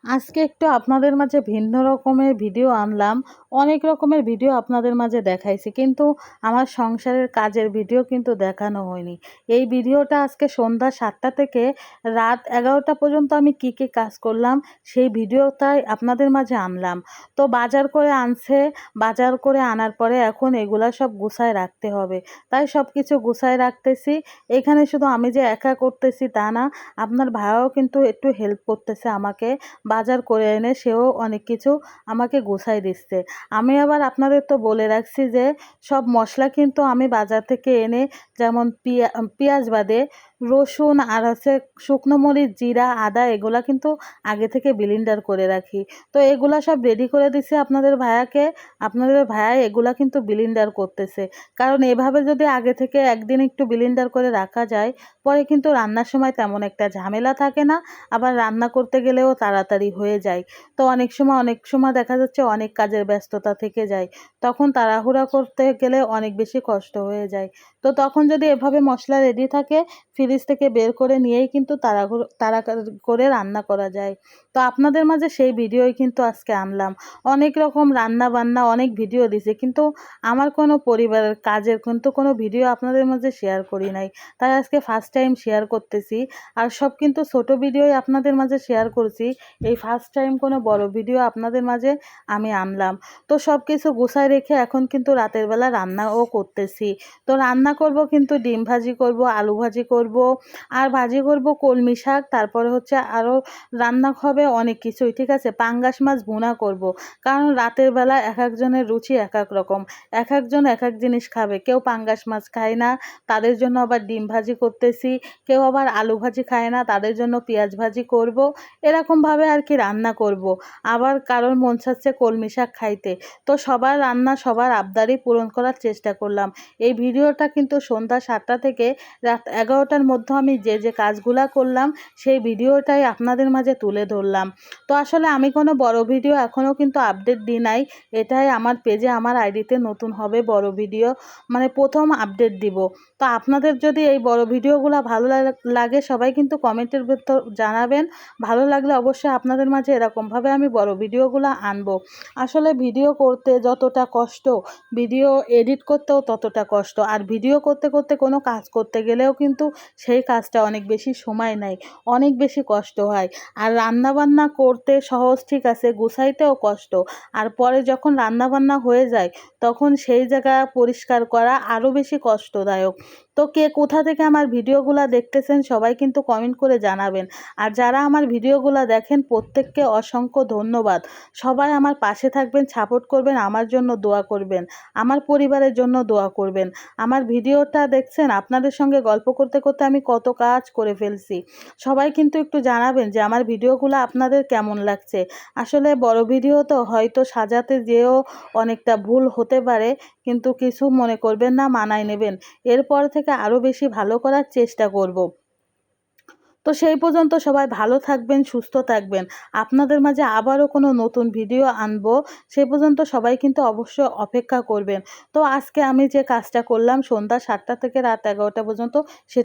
আজকে একটু আপনাদের মাঝে ভিন্ন রকমের ভিডিও আনলাম। অনেক রকমের ভিডিও আপনাদের মাঝে দেখাইছি, কিন্তু আমার সংসারের কাজের ভিডিও কিন্তু দেখানো হয়নি। এই ভিডিওটা আজকে সন্ধ্যা 7টা থেকে রাত 11টা পর্যন্ত আমি কি কি কাজ করলাম সেই ভিডিওটাই আপনাদের মাঝে আনলাম। তো বাজার করে আনছে, বাজার করে আনার পরে এখন এগুলা সব গুছায় রাখতে হবে, তাই সব কিছু গুছায় রাখতেছি। এখানে শুধু আমি যে একা করতেছি তা না, আপনার ভাইও কিন্তু একটু হেল্প করতেছে আমাকে। বাজার করে এনে সেও অনেক কিছু আমাকে গুছাই দিচ্ছে। আমি আবার আপনাদের তো বলে রাখছি যে সব মশলা কিন্তু আমি বাজার থেকে এনে, যেমন পেঁয়াজ বাদে রসুন আর হচ্ছে শুকনো মরিচ, জিরা, আদা এগুলা কিন্তু আগে থেকে ব্লেন্ডার করে রাখি। তো এগুলা সব রেডি করে দিছি আপনাদের ভাইয়াকে। আপনাদের ভাইয়া এগুলা কিন্তু ব্লেন্ডার করতেছে, কারণ এভাবে যদি আগে থেকে একদিন একটু ব্লেন্ডার করে রাখা যায় পরে কিন্তু রান্নার সময় তেমন একটা ঝামেলা থাকে না, আবার রান্না করতে গেলেও তাড়াতাড়ি হয়ে যায়। তো অনেক সময় দেখা যাচ্ছে অনেক কাজের ব্যস্ততা থেকে যায়, তখন তাড়াহুড়া করতে গেলে অনেক বেশি কষ্ট হয়ে যায়। তো তখন যদি এভাবে মশলা রেডি থাকে, ফ্রিজ থেকে বের করে নিয়েই কিন্তু তাড়া করে রান্না করা যায়। তো আপনাদের মাঝে সেই ভিডিওই কিন্তু আজকে আনলাম। অনেক রকম রান্না বান্না অনেক ভিডিও দিছে, কিন্তু আমার কোনো পরিবারের কাজের কিন্তু কোনো ভিডিও আপনাদের মাঝে শেয়ার করি নাই, তাই আজকে ফার্স্ট টাইম শেয়ার করতেছি। আর সব কিন্তু ছোট ভিডিওই আপনাদের মাঝে শেয়ার করছি, এই ফার্স্ট টাইম কোনো বড় ভিডিও আপনাদের মাঝে আমি আনলাম। তো সব কিছু গুছায় রেখে এখন কিন্তু রাতের বেলা রান্নাও করতেছি। তো রান্না করব কিন্তু ডিম ভাজি করব, আলু ভাজি করব, আর ভাজি করব কলমি শাক, তারপরে হচ্ছে আরও রান্না হবে অনেক কিছুই, ঠিক আছে। পাঙ্গাস মাছ ভুনা করব, কারণ রাতের বেলা এক একজনের রুচি এক এক রকম, এক একজন এক এক জিনিস খাবে। কেউ পাঙ্গাস মাছ খায় না, তাদের জন্য আবার ডিম ভাজি করতেছি। কেউ আবার আলু ভাজি খায় না, তাদের জন্য পেঁয়াজ ভাজি করব। এরকমভাবে আর কি রান্না করব। আবার কারোর মন চাচ্ছে কলমি শাক খাইতে। তো সবার রান্না, সবার আবদারই পূরণ করার চেষ্টা করলাম। এই ভিডিওটা কিন্তু সন্ধ্যা 7টা থেকে রাত 11টার মধ্যে আমি যে যে কাজগুলা করলাম সেই ভিডিওটাই আপনাদের মাঝে তুলে ধরলাম। তো আসলে আমি কোনো বড় ভিডিও এখনও কিন্তু আপডেট দিই নাই। এটাই আমার পেজে, আমার আইডিতে নতুন হবে বড় ভিডিও, মানে প্রথম আপডেট দিব। তো আপনাদের যদি এই বড় ভিডিওগুলো ভালো লাগে সবাই কিন্তু কমেন্টের ভেতর জানাবেন। ভালো লাগলে অবশ্যই আপনাদের মাঝে এরকমভাবে আমি বড় ভিডিওগুলো আনবো। আসলে ভিডিও করতে যতটা কষ্ট, ভিডিও এডিট করতেও ততটা কষ্ট। আর ভিডিও করতে করতে কোনো কাজ করতে গেলেও কিন্তু সেই কাজটা অনেক বেশি সময় নেয়, অনেক বেশি কষ্ট হয়। আর রান্নাবান্না করতে সহজ, ঠিক আছে, গুছাইতেও কষ্ট। আর পরে যখন রান্নাবান্না হয়ে যায় তখন সেই জায়গা পরিষ্কার করা আরও বেশি কষ্টদায়ক। তো কে কোথা থেকে আমার ভিডিওগুলো দেখতেছেন সবাই কিন্তু কমেন্ট করে জানাবেন। আর যারা আমার ভিডিওগুলো দেখেন প্রত্যেককে অসংখ্য ধন্যবাদ। সবাই আমার পাশে থাকবেন, সাপোর্ট করবেন, আমার জন্য দোয়া করবেন, আমার পরিবারের জন্য দোয়া করবেন। আমার ভিডিওটা দেখছেন, আপনাদের সঙ্গে গল্প করতে করতে আমি কত কাজ করে ফেলছি। সবাই কিন্তু একটু জানাবেন যে আমার ভিডিওগুলো আপনাদের কেমন লাগছে। আসলে বড় ভিডিও তো হয়তো সাজাতে যেও অনেকটা ভুল হতে পারে, কিন্তু কিছু মনে করবেন না, মানায় নেবেন। এরপর থেকে আরও বেশি ভালো করার চেষ্টা করব। তো সেই পর্যন্ত সবাই ভালো থাকবেন, সুস্থ থাকবেন। আপনাদের মাঝে আবারও কোনো নতুন ভিডিও আনবো, সেই পর্যন্ত সবাই কিন্তু অবশ্যই অপেক্ষা করবেন। তো আজকে আমি যে কাজটা করলাম সন্ধ্যা 7টা থেকে রাত 11টা পর্যন্ত, সে